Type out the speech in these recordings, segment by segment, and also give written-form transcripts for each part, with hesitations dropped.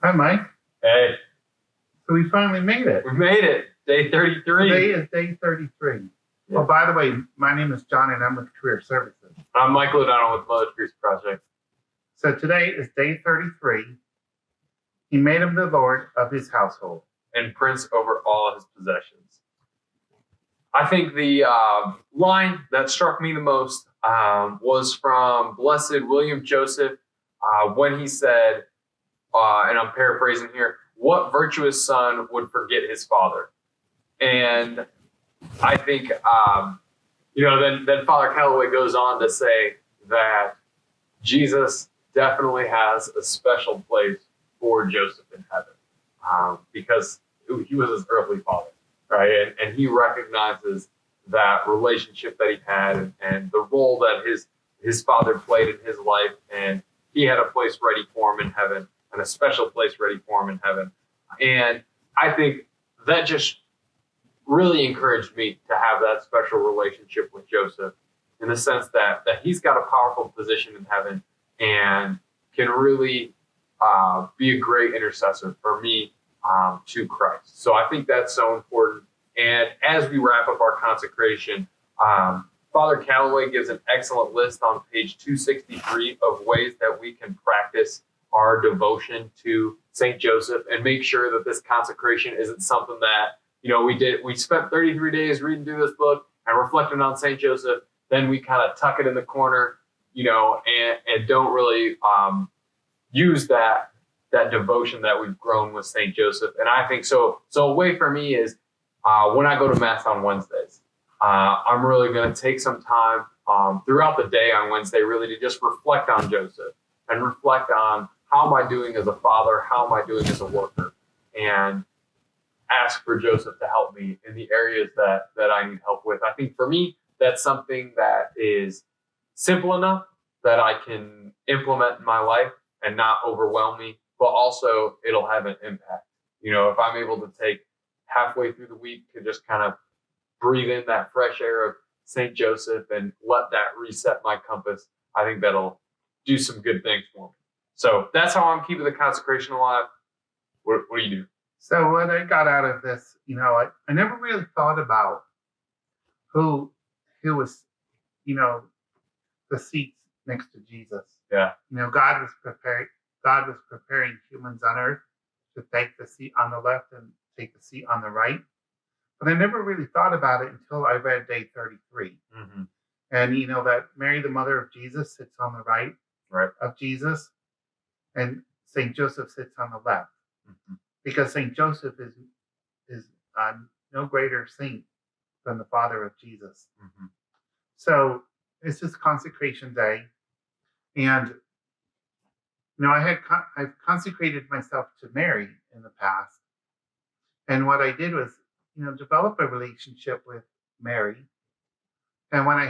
Hi, Mike. Hey, So we finally made it. we made it. Day 33. Today is day 33. Yeah. Oh, by the way, my name is John and I'm with Career Services. I'm Michael O'Donnell with Mother Teresa Project. So today is day 33. He made him the Lord of his household and prince over all his possessions. I think the line that struck me the most was from Blessed William Joseph when he said, and I'm paraphrasing here, what virtuous son would forget his father? And I think, then Father Calloway goes on to say that Jesus definitely has a special place for Joseph in heaven because he was his earthly father, right? And he recognizes that relationship that he had and the role that his father played in his life, and he had a place ready for him in heaven and a special place ready for him in heaven. And I think that just really encouraged me to have that special relationship with Joseph in the sense that he's got a powerful position in heaven and can really be a great intercessor for me to Christ. So I think that's so important. And as we wrap up our consecration, Father Calloway gives an excellent list on page 263 of ways that we can practice our devotion to St. Joseph and make sure that this consecration isn't something that, we spent 33 days reading through this book and reflecting on St. Joseph. Then we kind of tuck it in the corner, and don't really use that devotion that we've grown with St. Joseph. And I think so a way for me is when I go to Mass on Wednesdays, I'm really going to take some time throughout the day on Wednesday really to just reflect on Joseph and reflect on how am I doing as a father, how am I doing as a worker, and ask for Joseph to help me in the areas that I need help with. I think for me, that's something that is simple enough that I can implement in my life and not overwhelm me, but also it'll have an impact. If I'm able to take halfway through the week to just kind of breathe in that fresh air of St. Joseph and let that reset my compass, I think that'll do some good things for me. So that's how I'm keeping the consecration alive. What do you do? So what I got out of this, I never really thought about who was, the seats next to Jesus. Yeah. God was preparing humans on earth to take the seat on the left and take the seat on the right. But I never really thought about it until I read day 33. Mm-hmm. And that Mary, the mother of Jesus, sits on the right of Jesus, and St. Joseph sits on the left. Mm-hmm. Because St. Joseph is no greater saint than the father of Jesus. Mm-hmm. So this is consecration day. And, I've consecrated myself to Mary in the past. And what I did was, develop a relationship with Mary. And when I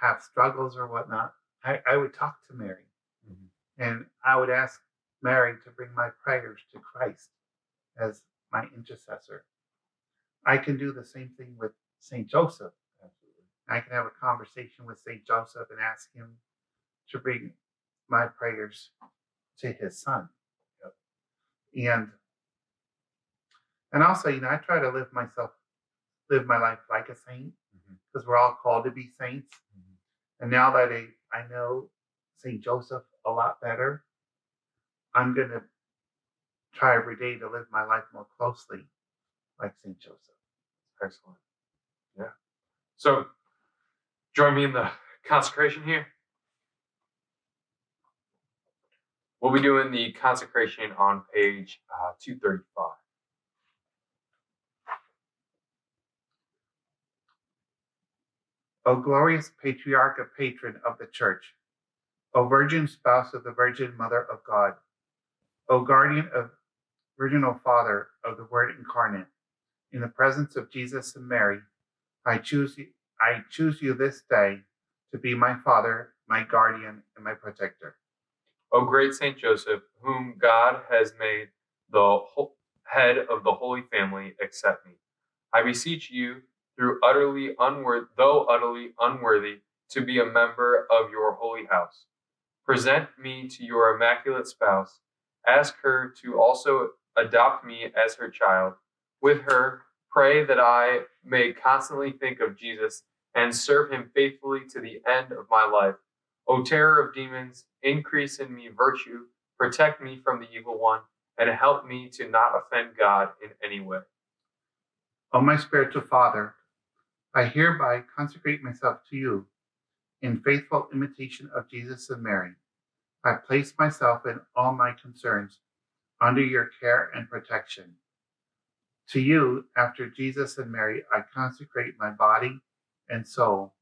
have struggles or whatnot, I would talk to Mary. Mm-hmm. And I would ask Mary to bring my prayers to Christ as my intercessor. I can do the same thing with St. Joseph. Absolutely. I can have a conversation with St. Joseph and ask him to bring my prayers to his son. Yep. And also, I try to live my life like a saint, because we're all called to be saints. Mm-hmm. And now that I know St. Joseph a lot better, I'm going to try every day to live my life more closely like St. Joseph. Excellent. Yeah. So join me in the consecration here. We'll be doing the consecration on page 235. O glorious patriarch and patron of the Church, O virgin spouse of the Virgin Mother of God, O guardian of virginal Father of the Word incarnate, in the presence of Jesus and Mary, I choose you this day to be my Father, my guardian, and my protector. O great Saint Joseph, whom God has made the head of the Holy Family, accept me. I beseech you, though utterly unworthy to be a member of your holy house, present me to your immaculate spouse Ask her to also adopt me as her child. With her, pray that I may constantly think of Jesus and serve him faithfully to the end of my life. O terror of demons, increase in me virtue, protect me from the evil one, and help me to not offend God in any way. O my spiritual Father, I hereby consecrate myself to you in faithful imitation of Jesus and Mary. I place myself and all my concerns under your care and protection. To you, after Jesus and Mary, I consecrate my body and soul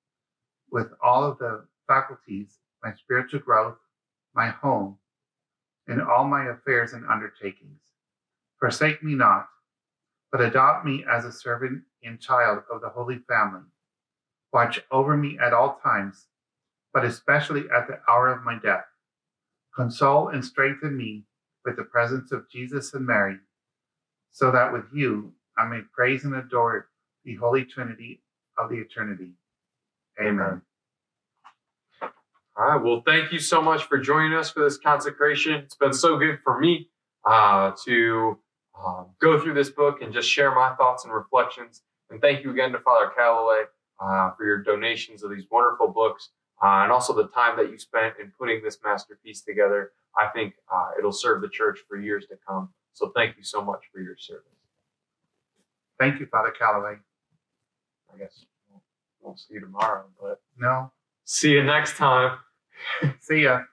with all of the faculties, my spiritual growth, my home, and all my affairs and undertakings. Forsake me not, but adopt me as a servant and child of the Holy Family. Watch over me at all times, but especially at the hour of my death. Console and strengthen me with the presence of Jesus and Mary, so that with you I may praise and adore the Holy Trinity of the eternity. Amen. All right. Well, thank you so much for joining us for this consecration. It's been so good for me to go through this book and just share my thoughts and reflections. And thank you again to Father Calloway for your donations of these wonderful books and also the time that you spent in putting this masterpiece together. I think it'll serve the church for years to come. So thank you so much for your service. Thank you, Father Calloway. I guess we'll see you tomorrow, but No. see you next time. See ya.